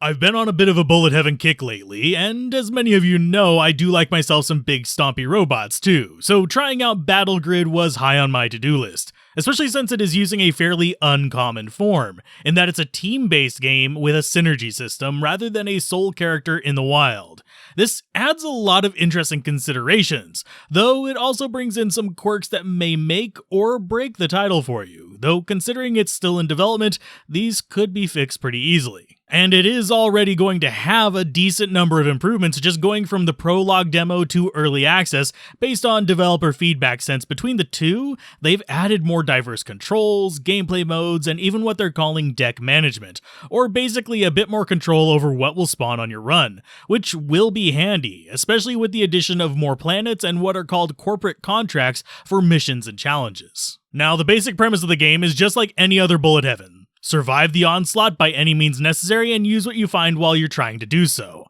I've been on a bit of a bullet heaven kick lately, and as many of you know, I do like myself some big stompy robots too, so trying out Battle Grid was high on my to-do list, especially since it is using a fairly uncommon form, in that it's a team-based game with a synergy system rather than a sole character in the wild. This adds a lot of interesting considerations, though it also brings in some quirks that may make or break the title for you, though considering it's still in development, these could be fixed pretty easily. And it is already going to have a decent number of improvements just going from the prologue demo to early access based on developer feedback, since between the two, they've added more diverse controls, gameplay modes, and even what they're calling deck management, or basically a bit more control over what will spawn on your run, which will be handy, especially with the addition of more planets and what are called corporate contracts for missions and challenges. Now, the basic premise of the game is just like any other bullet heaven. Survive the onslaught by any means necessary and use what you find while you're trying to do so.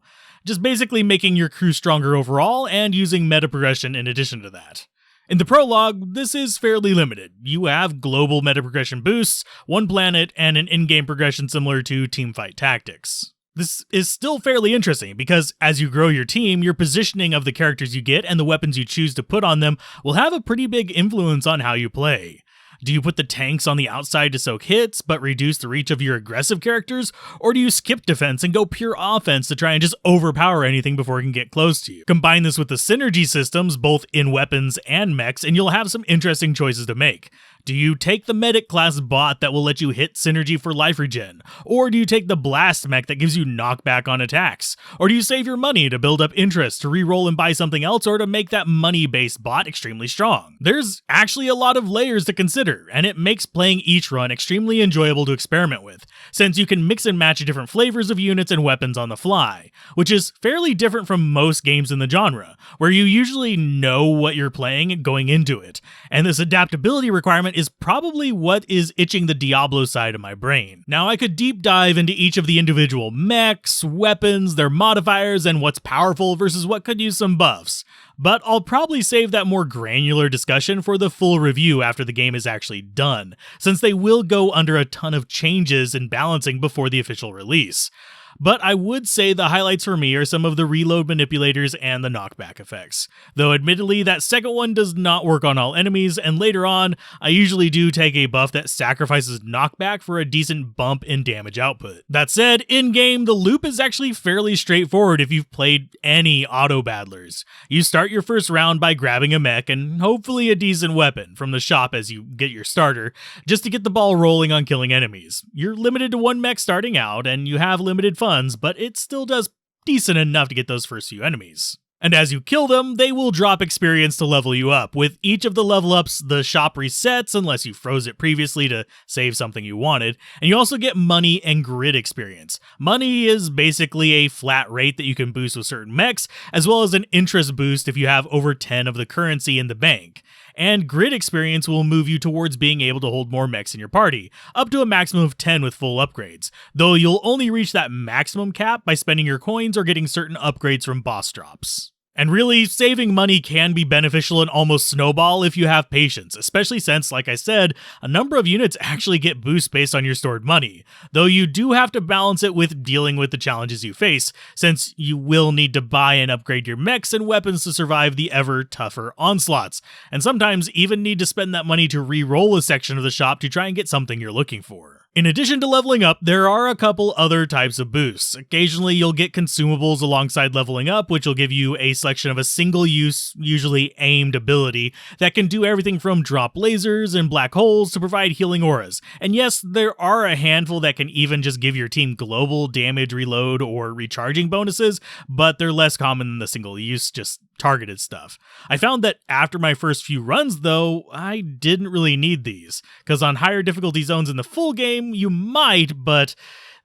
Just basically making your crew stronger overall and using meta progression in addition to that. In the prologue, this is fairly limited. You have global meta progression boosts, one planet, and an in-game progression similar to teamfight tactics. This is still fairly interesting because as you grow your team, your positioning of the characters you get and the weapons you choose to put on them will have a pretty big influence on how you play. Do you put the tanks on the outside to soak hits, but reduce the reach of your aggressive characters? Or do you skip defense and go pure offense to try and just overpower anything before it can get close to you? Combine this with the synergy systems, both in weapons and mechs, and you'll have some interesting choices to make. Do you take the medic class bot that will let you hit synergy for life regen? Or do you take the blast mech that gives you knockback on attacks? Or do you save your money to build up interest, to reroll and buy something else, or to make that money-based bot extremely strong? There's actually a lot of layers to consider, and it makes playing each run extremely enjoyable to experiment with, since you can mix and match different flavors of units and weapons on the fly, which is fairly different from most games in the genre, where you usually know what you're playing going into it, and this adaptability requirement is probably what is itching the Diablo side of my brain. Now, I could deep dive into each of the individual mechs, weapons, their modifiers, and what's powerful versus what could use some buffs, but I'll probably save that more granular discussion for the full review after the game is actually done, since they will go under a ton of changes and balancing before the official release. But I would say the highlights for me are some of the reload manipulators and the knockback effects. Though admittedly, that second one does not work on all enemies, and later on, I usually do take a buff that sacrifices knockback for a decent bump in damage output. That said, in-game, the loop is actually fairly straightforward if you've played any auto-battlers. You start your first round by grabbing a mech and hopefully a decent weapon from the shop as you get your starter, just to get the ball rolling on killing enemies. You're limited to one mech starting out, and you have limited funds, but it still does decent enough to get those first few enemies. And as you kill them, they will drop experience to level you up. With each of the level ups, the shop resets unless you froze it previously to save something you wanted, and you also get money and grid experience. Money is basically a flat rate that you can boost with certain mechs, as well as an interest boost if you have over 10 of the currency in the bank. And grid experience will move you towards being able to hold more mechs in your party, up to a maximum of 10 with full upgrades, though you'll only reach that maximum cap by spending your coins or getting certain upgrades from boss drops. And really, saving money can be beneficial and almost snowball if you have patience, especially since, like I said, a number of units actually get boosts based on your stored money, though you do have to balance it with dealing with the challenges you face, since you will need to buy and upgrade your mechs and weapons to survive the ever tougher onslaughts, and sometimes even need to spend that money to re-roll a section of the shop to try and get something you're looking for. In addition to leveling up, there are a couple other types of boosts. Occasionally, you'll get consumables alongside leveling up, which will give you a selection of a single-use, usually aimed ability that can do everything from drop lasers and black holes to provide healing auras. And yes, there are a handful that can even just give your team global damage reload or recharging bonuses, but they're less common than the single-use, just targeted stuff. I found that after my first few runs, though, I didn't really need these, because on higher difficulty zones in the full game, you might, but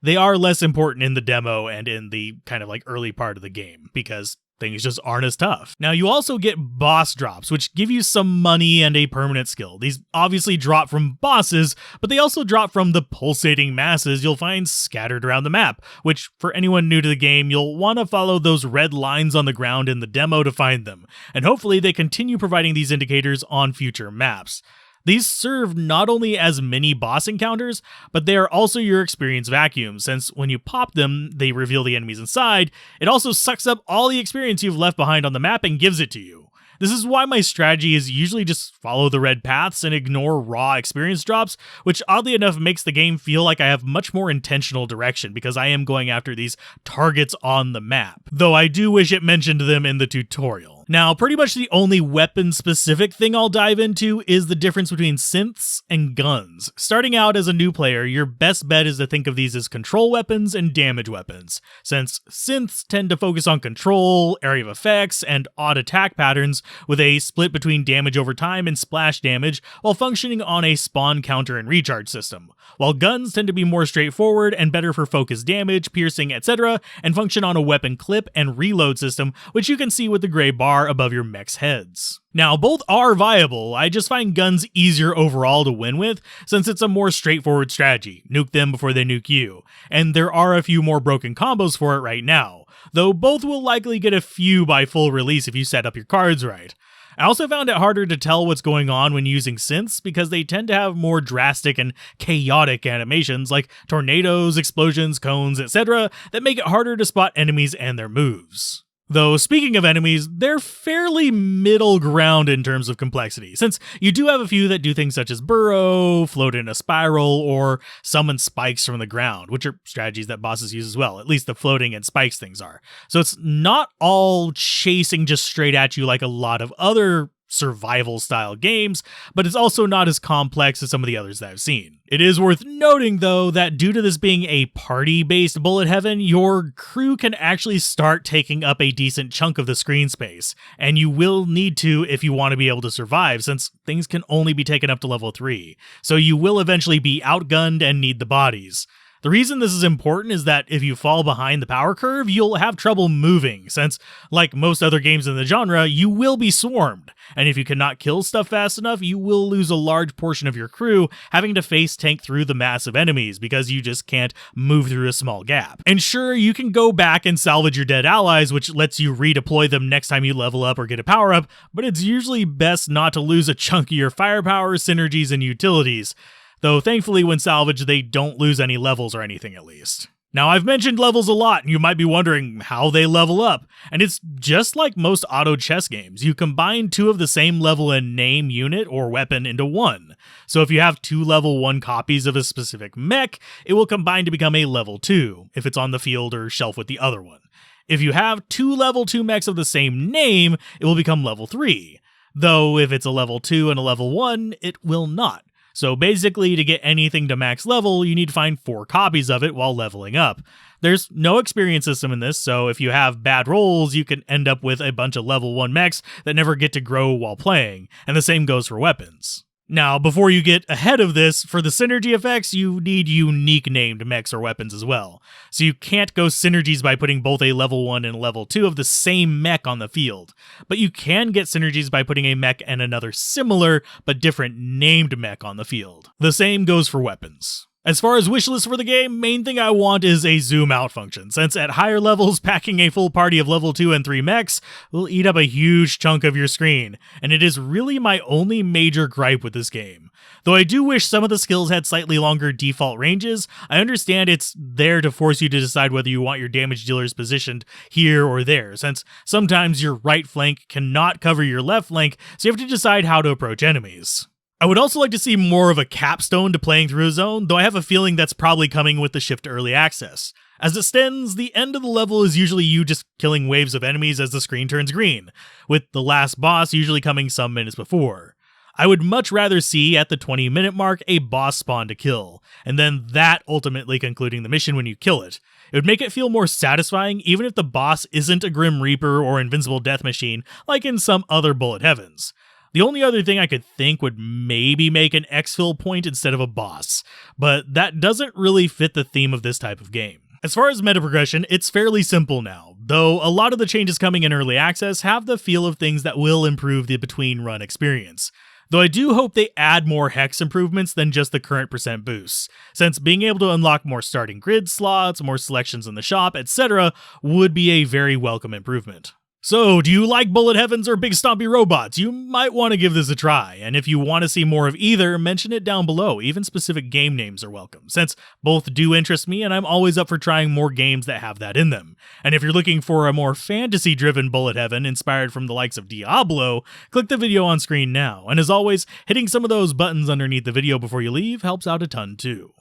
they are less important in the demo and in the kind of like early part of the game, because things just aren't as tough. Now, you also get boss drops, which give you some money and a permanent skill. These obviously drop from bosses, but they also drop from the pulsating masses you'll find scattered around the map, which for anyone new to the game, you'll want to follow those red lines on the ground in the demo to find them, and hopefully they continue providing these indicators on future maps. These serve not only as mini boss encounters, but they are also your experience vacuums, since when you pop them, they reveal the enemies inside. It also sucks up all the experience you've left behind on the map and gives it to you. This is why my strategy is usually just follow the red paths and ignore raw experience drops, which oddly enough makes the game feel like I have much more intentional direction because I am going after these targets on the map, though I do wish it mentioned them in the tutorial. Now, pretty much the only weapon-specific thing I'll dive into is the difference between synths and guns. Starting out as a new player, your best bet is to think of these as control weapons and damage weapons, since synths tend to focus on control, area of effects, and odd attack patterns, with a split between damage over time and splash damage while functioning on a spawn counter and recharge system, while guns tend to be more straightforward and better for focus damage, piercing, etc., and function on a weapon clip and reload system, which you can see with the gray bar above your mech's heads. Now, both are viable, I just find guns easier overall to win with, since it's a more straightforward strategy, nuke them before they nuke you, and there are a few more broken combos for it right now, though both will likely get a few by full release if you set up your cards right. I also found it harder to tell what's going on when using synths because they tend to have more drastic and chaotic animations like tornadoes, explosions, cones, etc. that make it harder to spot enemies and their moves. Though, speaking of enemies, they're fairly middle ground in terms of complexity, since you do have a few that do things such as burrow, float in a spiral, or summon spikes from the ground, which are strategies that bosses use as well, at least the floating and spikes things are. So it's not all chasing just straight at you like a lot of other survival-style games, but it's also not as complex as some of the others that I've seen. It is worth noting, though, that due to this being a party-based bullet heaven, your crew can actually start taking up a decent chunk of the screen space, and you will need to if you want to be able to survive, since things can only be taken up to level 3, so you will eventually be outgunned and need the bodies. The reason this is important is that if you fall behind the power curve, you'll have trouble moving, since, like most other games in the genre, you will be swarmed, and if you cannot kill stuff fast enough, you will lose a large portion of your crew, having to face tank through the massive enemies because you just can't move through a small gap. And sure, you can go back and salvage your dead allies, which lets you redeploy them next time you level up or get a power up, but it's usually best not to lose a chunk of your firepower, synergies, and utilities. Though thankfully when salvaged they don't lose any levels or anything at least. Now I've mentioned levels a lot and you might be wondering how they level up, and it's just like most auto chess games. You combine two of the same level and name unit or weapon into one. So if you have two level 1 copies of a specific mech, it will combine to become a level 2 if it's on the field or shelf with the other one. If you have two level 2 mechs of the same name, it will become level 3. Though if it's a level 2 and a level 1, it will not. So basically, to get anything to max level, you need to find 4 copies of it while leveling up. There's no experience system in this, so if you have bad rolls, you can end up with a bunch of level 1 mechs that never get to grow while playing, and the same goes for weapons. Now, before you get ahead of this, for the synergy effects, you need unique named mechs or weapons as well. So you can't go synergies by putting both a level 1 and a level 2 of the same mech on the field. But you can get synergies by putting a mech and another similar but different named mech on the field. The same goes for weapons. As far as wishlist for the game, main thing I want is a zoom out function, since at higher levels, packing a full party of level 2 and 3 mechs will eat up a huge chunk of your screen, and it is really my only major gripe with this game. Though I do wish some of the skills had slightly longer default ranges, I understand it's there to force you to decide whether you want your damage dealers positioned here or there, since sometimes your right flank cannot cover your left flank, so you have to decide how to approach enemies. I would also like to see more of a capstone to playing through a zone, though I have a feeling that's probably coming with the shift to early access. As it stands, the end of the level is usually you just killing waves of enemies as the screen turns green, with the last boss usually coming some minutes before. I would much rather see, at the 20-minute mark, a boss spawn to kill, and then that ultimately concluding the mission when you kill it. It would make it feel more satisfying even if the boss isn't a Grim Reaper or Invincible Death Machine like in some other bullet heavens. The only other thing I could think would maybe make an exfil point instead of a boss, but that doesn't really fit the theme of this type of game. As far as meta progression, it's fairly simple now, though a lot of the changes coming in early access have the feel of things that will improve the between run experience. Though I do hope they add more hex improvements than just the current percent boosts, since being able to unlock more starting grid slots, more selections in the shop, etc. would be a very welcome improvement. So, do you like bullet heavens or big stompy robots? You might want to give this a try, and if you want to see more of either, mention it down below. Even specific game names are welcome, since both do interest me and I'm always up for trying more games that have that in them. And if you're looking for a more fantasy-driven bullet heaven inspired from the likes of Diablo, click the video on screen now. And as always, hitting some of those buttons underneath the video before you leave helps out a ton too.